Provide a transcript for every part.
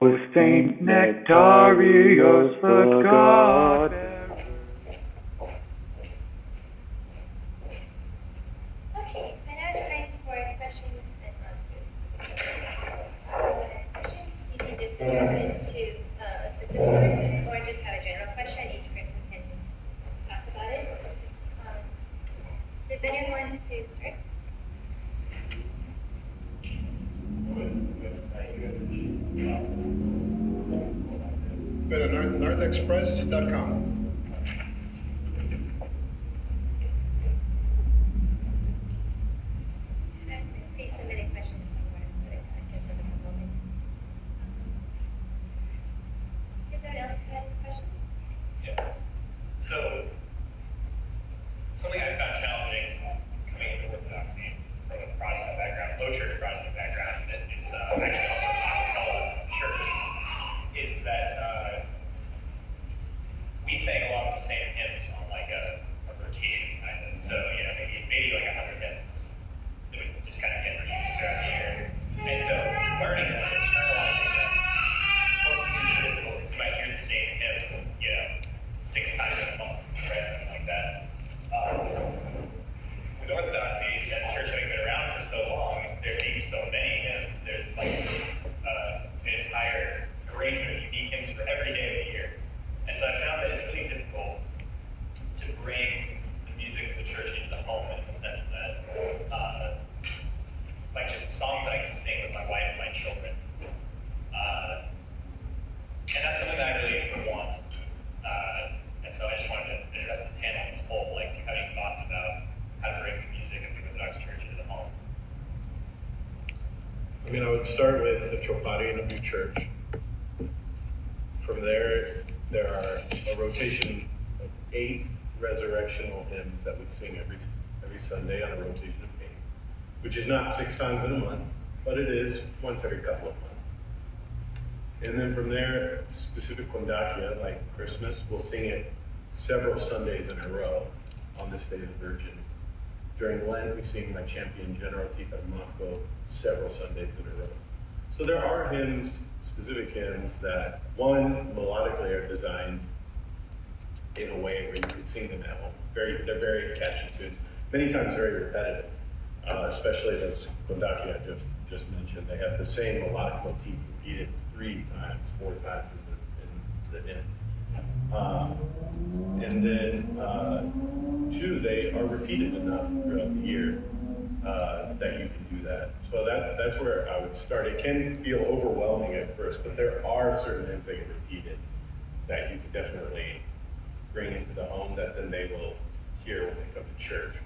Was Saint Nectarius forgotten? Okay, so now it's time for questions and answers. Anyone has questions, you can just address it to a specific person or just have a general question. Each person can talk about it. Does anyone want to start? Go to northexpress.com. Please submit any questions somewhere, but I can't for the moment. Does anyone else have questions? Yeah. So, something I found challenging coming into Orthodoxy from a Protestant background, low church Protestant background, that it's actually also not a Catholic church, is that we sang a lot of the same hymns on like a rotation kind of. So, maybe like 100 hymns that we just kind of get reused throughout the year. And so learning them, internalizing them wasn't super difficult because you might hear the same hymn, 6 times in a month, right? Something like that. With Orthodoxy and the church having been around for so long, there being so many hymns, there's like an entire arrangement of unique hymns for every day of the year. And so I found that it's really difficult to bring the music of the church into the home in the sense that, like just songs that I can sing with my wife and my children. And that's something that I really want. And so I just wanted to address the panel as a whole. Like, do you have any thoughts about how to bring the music of the Orthodox Church into the home? I would start with the Troparion of your church. From there are a rotation of 8 resurrectional hymns that we sing every Sunday on a rotation of 8, which is not 6 times in a month, but it is once every couple of months. And then from there, specific kondakia, like Christmas, we'll sing it several Sundays in a row on this Day of the Virgin. During Lent, we sing my Champion General Tika Mako several Sundays in a row. So there are hymns, specific hymns, that one, melodically are designed in a way where you can sing them at home. They're very catchy tunes, many times very repetitive, especially those kondakia I just mentioned. They have the same melodic motif repeated 3 times, 4 times in the hymn. And then 2, they are repeated enough throughout the year that you can do that. So that's where I would start. It can feel overwhelming at first, but there are certain hymns that get repeated that you can definitely bring into the home that then they will hear when they come to church.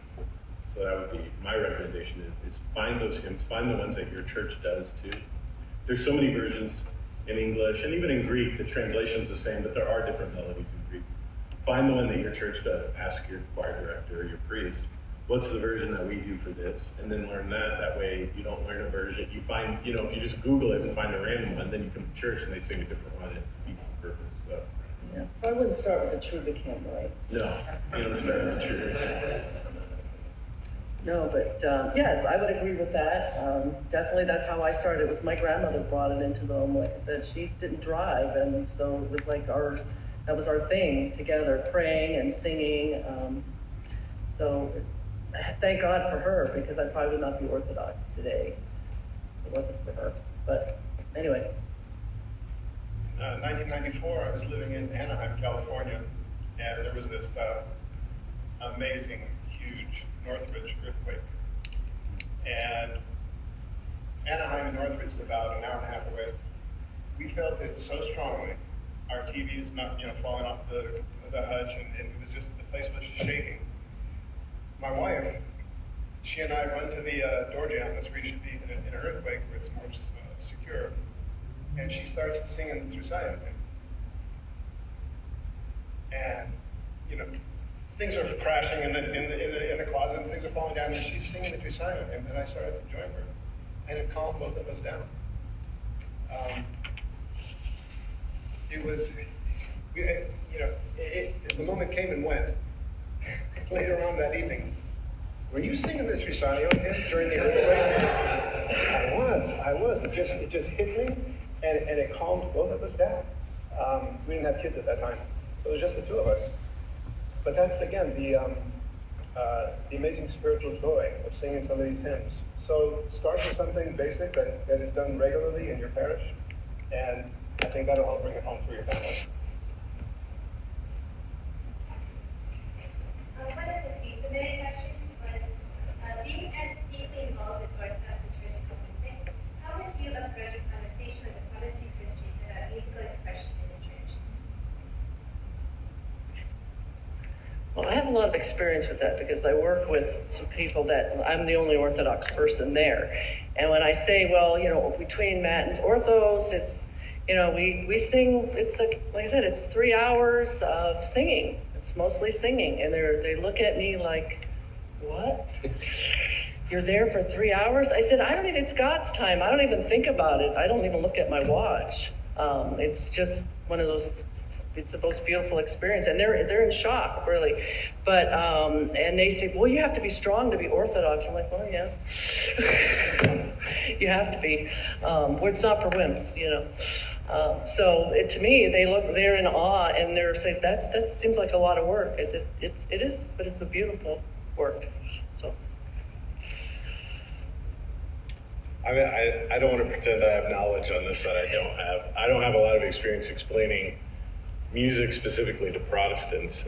So that would be my recommendation is find those hymns, find the ones that your church does too. There's so many versions in English and even in Greek, the translation's the same, but there are different melodies in Greek. Find the one that your church does. Ask your choir director or your priest, what's the version that we do for this? And then learn that. That way you don't learn a version. You find, if you just Google it and find a random one, then you come to church and they sing a different one. It defeats the purpose. So. Yeah, I wouldn't start with a Trubic hymn, right? No, you don't start with a Trubic. No, but yes, I would agree with that. Definitely, that's how I started. It was my grandmother brought it into the home. Like I said, she didn't drive, and so it was like that was our thing together, praying and singing. So thank God for her, because I probably would not be Orthodox today if it wasn't for her. But anyway. 1994, I was living in Anaheim, California, and there was this amazing, huge Northridge earthquake. And Anaheim and Northridge is about an hour and a half away. We felt it so strongly. Our TV is not, falling off the hutch, and it was just, the place was shaking. My wife, she and I run to the door jamb. That's where you should be in an earthquake where it's more secure. And she starts singing the Trusaia hymn. And, things are crashing in the closet, and things are falling down, and she's singing the Trusaia hymn, and I started to join her. And it calmed both of us down. It was, the moment came and went. Later on that evening, were you singing the Trusaia hymn during the earthquake? I was. It just hit me. and it calmed both of us down. We didn't have kids at that time, so it was just the two of us. But that's, again, the amazing spiritual joy of singing some of these hymns. So start with something basic that is done regularly in your parish, and I think that'll help bring it home for your family. One of the pre-submitted questions was, being as deeply involved with Orthodox liturgical music, how would you approach a conversation with a Protestant Christian about musical expression in the church? Well, I have a lot of experience with that because I work with some people that I'm the only Orthodox person there. And when I say, well, between Matins Orthos, it's, we sing, it's like I said, it's 3 hours of singing. It's mostly singing. And they look at me like, what? You're there for 3 hours? I said, it's God's time. I don't even think about it. I don't even look at my watch. It's just one of those, it's the most beautiful experience. And they're in shock, really. But, and they say, well, you have to be strong to be Orthodox. I'm like, well, yeah. You have to be. Well, it's not for wimps, So to me, they're in awe, and they're saying, that seems like a lot of work. I said, it is, but it's a beautiful work. So. I mean, I don't want to pretend I have knowledge on this that I don't have. I don't have a lot of experience explaining music specifically to Protestants.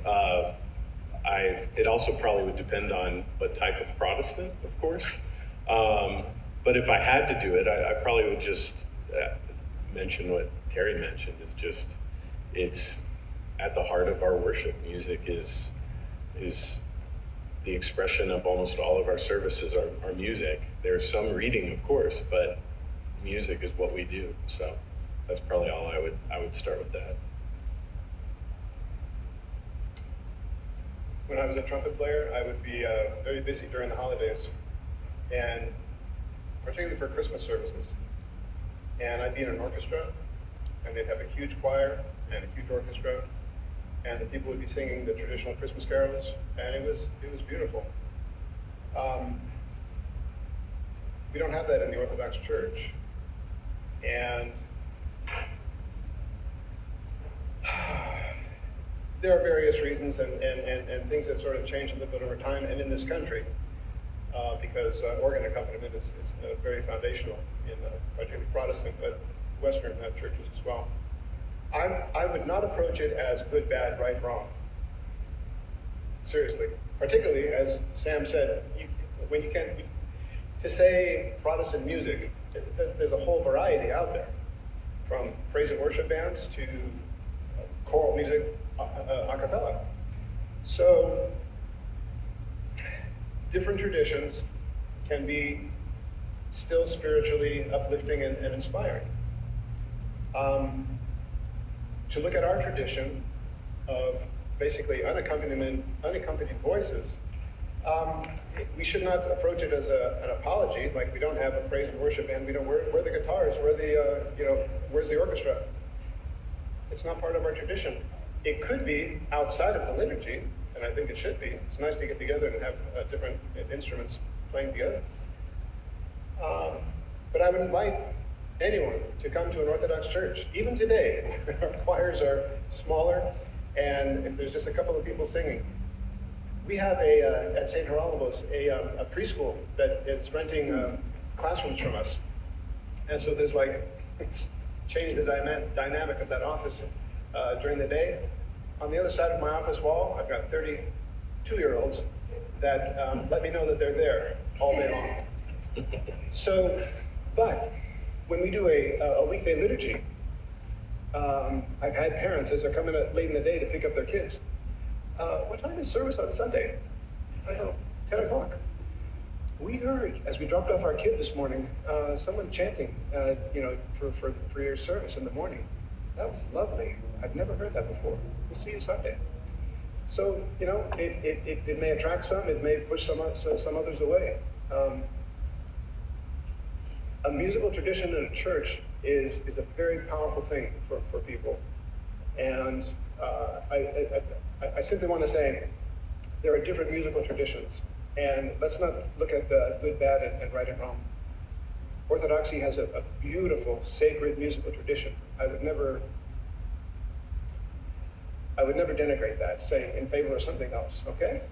It also probably would depend on what type of Protestant, of course. But if I had to do it, I probably would just mention what Terry mentioned. It's at the heart of our worship. Music is the expression of almost all of our services are music. There's some reading, of course, but music is what we do. So that's probably all I would start with that. When I was a trumpet player, I would be very busy during the holidays, and particularly for Christmas services. And I'd be in an orchestra, and they'd have a huge choir and a huge orchestra, and the people would be singing the traditional Christmas carols, and it was beautiful. We don't have that in the Orthodox Church, and there are various reasons and things that sort of change a little bit over time, and in this country, because organ accompaniment is very foundational in particularly Protestant, but Western churches as well. I would not approach it as good, bad, right, wrong. Seriously, particularly as Sam said, when you can't to say Protestant music, there's a whole variety out there, from praise and worship bands to choral music, a cappella. So different traditions can be still spiritually uplifting and inspiring. To look at our tradition of basically unaccompanied voices, we should not approach it as an apology, like we don't have a praise and worship band, we don't, where are the guitars, where's the orchestra? It's not part of our tradition. It could be outside of the liturgy, and I think it should be. It's nice to get together and have different instruments playing together. But I would invite anyone to come to an Orthodox church. Even today, our choirs are smaller, and if there's just a couple of people singing. We have at St. Hieronymus, a preschool that is renting classrooms from us. And so it's changed the dynamic of that office during the day. On the other side of my office wall, I've got 32-year-olds that let me know that they're there all day long. So, but when we do a weekday liturgy, I've had parents, as they're coming late in the day to pick up their kids, what time is service on Sunday? I don't know, 10 o'clock. We heard, as we dropped off our kid this morning, someone chanting, for your service in the morning. That was lovely. I've never heard that before. We'll see you Sunday. So, it may attract some, it may push some others away. A musical tradition in a church is a very powerful thing for people. And I simply want to say there are different musical traditions. And let's not look at the good, bad, and right and wrong. Orthodoxy has a beautiful, sacred musical tradition. I would never denigrate that, say in favor of something else, okay?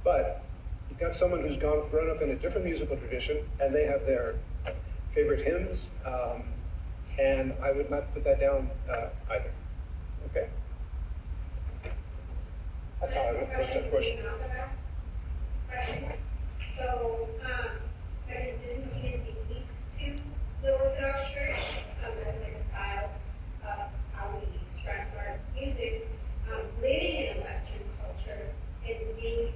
But you've got someone who's grown up in a different musical tradition, and they have their favorite hymns, and I would not put that down either, okay? That's how I would approach that question. So, that is Byzantine is unique to the Orthodox Church, as like a style of how we express our music. Living in a Western culture and being,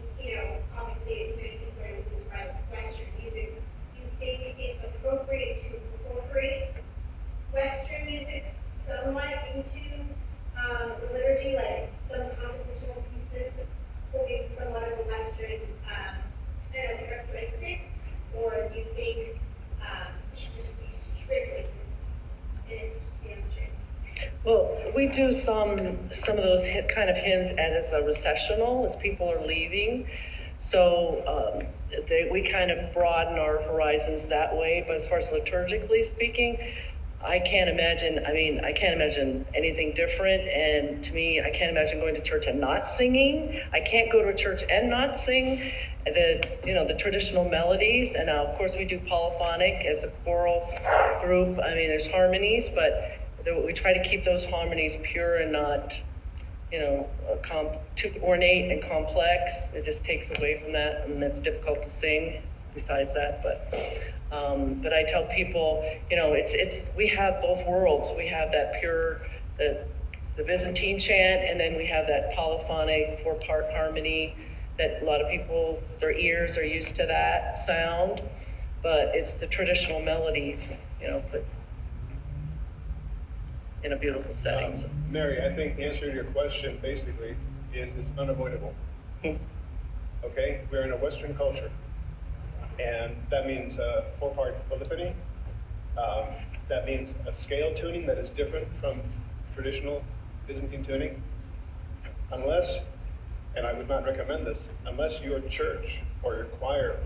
obviously many people are influenced by Western music, do you think it's appropriate to incorporate Western music somewhat into the liturgy, like some compositional pieces holding somewhat of a Western characteristic, or do you think it should just be strictly Byzantine and just be on Well, we do some of those kind of hymns as a recessional, as people are leaving. So we kind of broaden our horizons that way. But as far as liturgically speaking, I can't imagine anything different. And to me, I can't imagine going to church and not singing. I can't go to a church and not sing the traditional melodies. And now, of course, we do polyphonic as a choral group. I mean, there's harmonies, but we try to keep those harmonies pure and not, too ornate and complex. It just takes away from that, and that's difficult to sing. Besides that, but I tell people, we have both worlds. We have that pure, the Byzantine chant, and then we have that polyphonic 4-part harmony that a lot of people, their ears are used to that sound. But it's the traditional melodies, put in a beautiful setting. So. Mary, I think the answer to your question basically is it's unavoidable. Okay, we're in a Western culture. And that means 4-part polyphony. That means a scale tuning that is different from traditional Byzantine tuning. Unless, and I would not recommend this, unless your church or your choir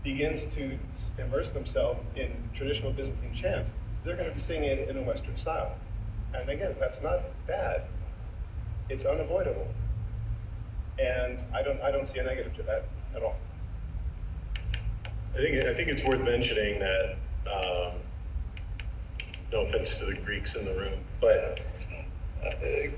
begins to immerse themselves in traditional Byzantine chant, they're going to be singing it in a Western style. And again, that's not bad. It's unavoidable. And I don't see a negative to that at all. I think it's worth mentioning that, no offense to the Greeks in the room, but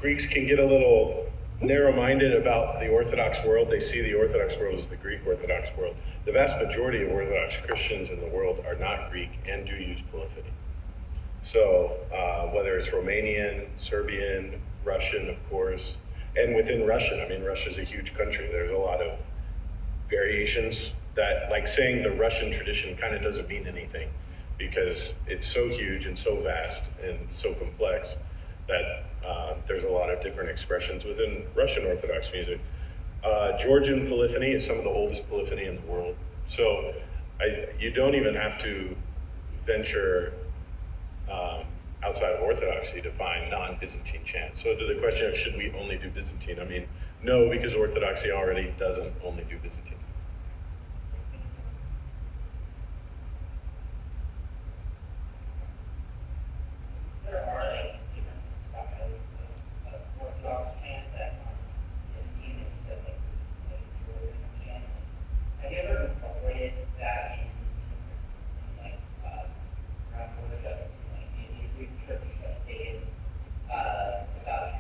Greeks can get a little narrow-minded about the Orthodox world. They see the Orthodox world as the Greek Orthodox world. The vast majority of Orthodox Christians in the world are not Greek and do use polyphony. So whether it's Romanian, Serbian, Russian, of course, and within Russian, Russia's a huge country. There's a lot of variations that, like saying the Russian tradition kind of doesn't mean anything because it's so huge and so vast and so complex that there's a lot of different expressions within Russian Orthodox music. Georgian polyphony is some of the oldest polyphony in the world. So you don't even have to venture outside of Orthodoxy to find non-Byzantine chant. So to the question of should we only do Byzantine, no, because Orthodoxy already doesn't only do Byzantine. There are different styles of Orthodox chant that Byzantine instead of Georgian chant. Have you ever incorporated that in around worship, in Greek church, taken stuff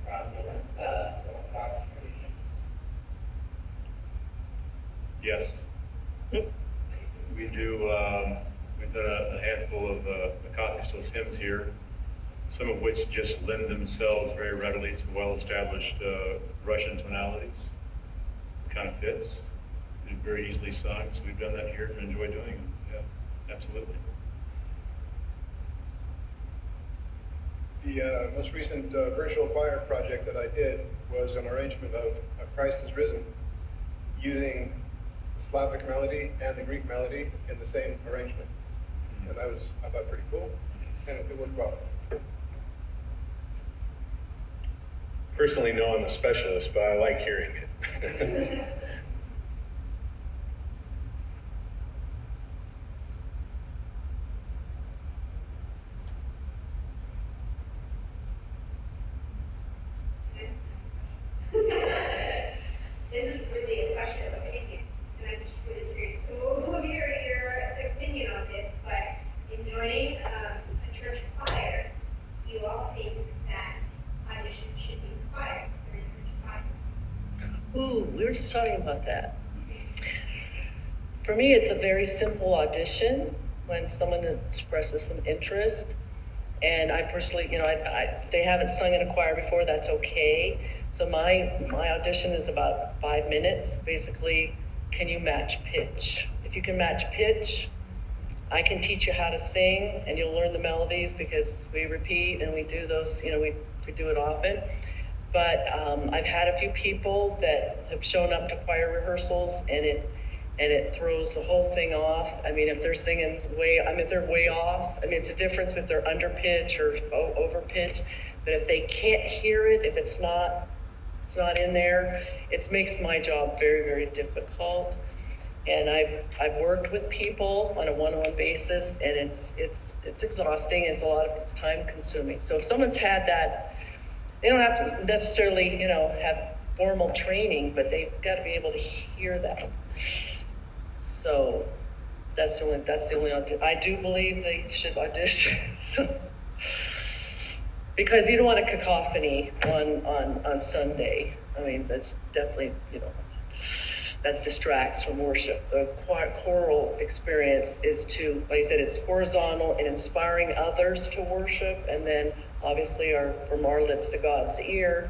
from different Orthodox traditions? Yes. We do, we've done a handful of acoustic hymns here, some of which just lend themselves very readily to well-established Russian tonalities. It kind of fits. They're very easily sung, so we've done that here and enjoy doing it. Yeah, absolutely. The most recent virtual choir project that I did was an arrangement of Christ is Risen, using the Slavic melody and the Greek melody in the same arrangement. And that was, I thought, pretty cool, and it worked well. Personally, no, I'm a specialist, but I like hearing it. were just talking about that. For me, it's a very simple audition when someone expresses some interest. And I personally, if they haven't sung in a choir before, that's okay. So my audition is about 5 minutes. Basically, can you match pitch? If you can match pitch, I can teach you how to sing, and you'll learn the melodies because we repeat and we do those, we do it often. But I've had a few people that have shown up to choir rehearsals, and it throws the whole thing off. I mean, if they're singing if they're way off, it's a difference if they're under pitch or over pitch. But if they can't hear it, if it's not in there, it makes my job very, very difficult. And I've worked with people on a one-on-one basis, and it's exhausting. It's time consuming. So if someone's had that, they don't have to necessarily, have formal training, but they've got to be able to hear that. So that's the only I do believe they should audition. So, because you don't want a cacophony on Sunday. That's definitely, that distracts from worship. The choral experience is like I said, it's horizontal and inspiring others to worship, and then obviously from our lips to God's ear,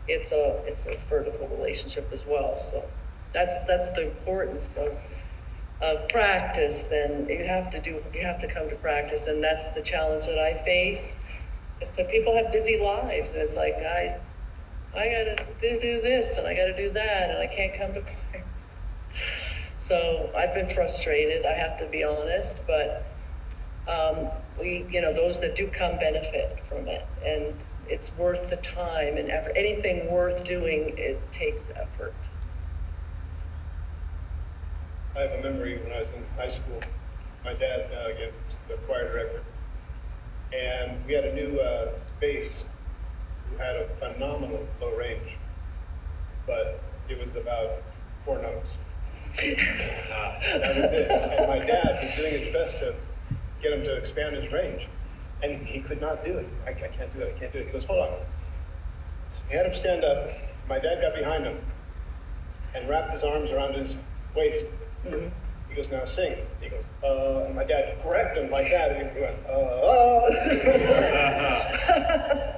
it's a vertical relationship as well. So that's the importance of practice. And you have to come to practice, and that's the challenge that I face. Is that people have busy lives, and it's like I gotta do this and I gotta do that, and I can't come to choir. So I've been frustrated, I have to be honest, but those that do come benefit from it, and it's worth the time and effort. Anything worth doing, it takes effort. I have a memory when I was in high school. My dad, again, was the choir director, and we had a new bass who had a phenomenal low range, but it was about 4 notes. That was it. And my dad was doing his best to get him to expand his range, and he could not do it. I can't do it. He goes, hold on. So he had him stand up. My dad got behind him and wrapped his arms around his waist. Mm-hmm. He goes, now sing. He goes, and my dad corrected him like that, and he went,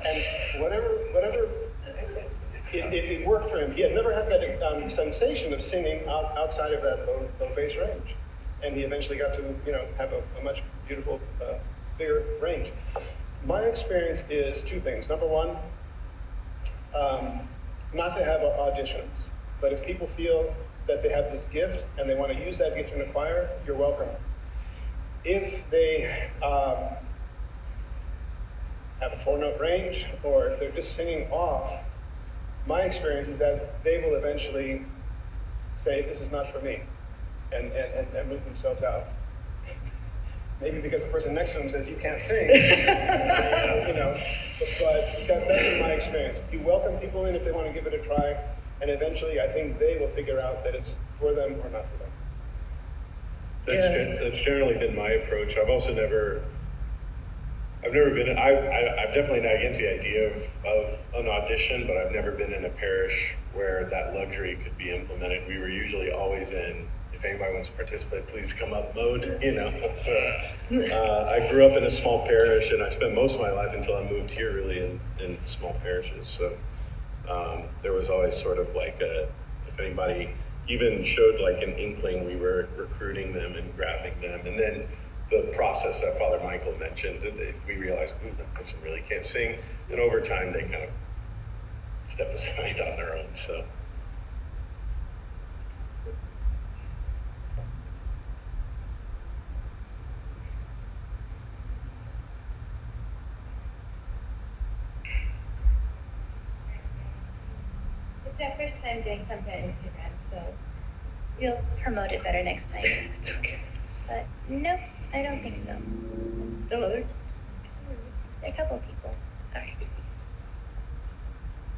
and whatever, it worked for him. He had never had that sensation of singing outside of that low bass range. And he eventually got to, have a much beautiful, bigger range. My experience is 2 things. Number one, not to have auditions, but if people feel that they have this gift and they want to use that gift in a choir, you're welcome. If they have a 4-note range, or if they're just singing off, my experience is that they will eventually say, this is not for me, and move themselves out. Maybe because the person next to them says, you can't sing, but that's been my experience. You welcome people in if they want to give it a try, and eventually I think they will figure out that it's for them or not for them. That's generally been my approach. I've definitely not against the idea of an audition, but I've never been in a parish where that luxury could be implemented. We were usually always in, if anybody wants to participate, please come up mode, So I grew up in a small parish, and I spent most of my life until I moved here really in small parishes. So there was always sort of like if anybody even showed like an inkling, we were recruiting them and grabbing them. And then the process that Father Michael mentioned, we realized, that person really can't sing. And over time, they kind of step aside on their own, so. This is our first time doing something on Instagram, so we'll promote it better next time. It's okay. But no, I don't think so. No, There are a couple of people. all right.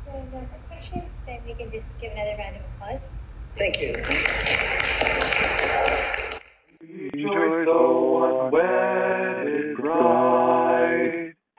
So no more questions, then we can just give another round of applause. Thank you. Rejoice, O unwedded bride.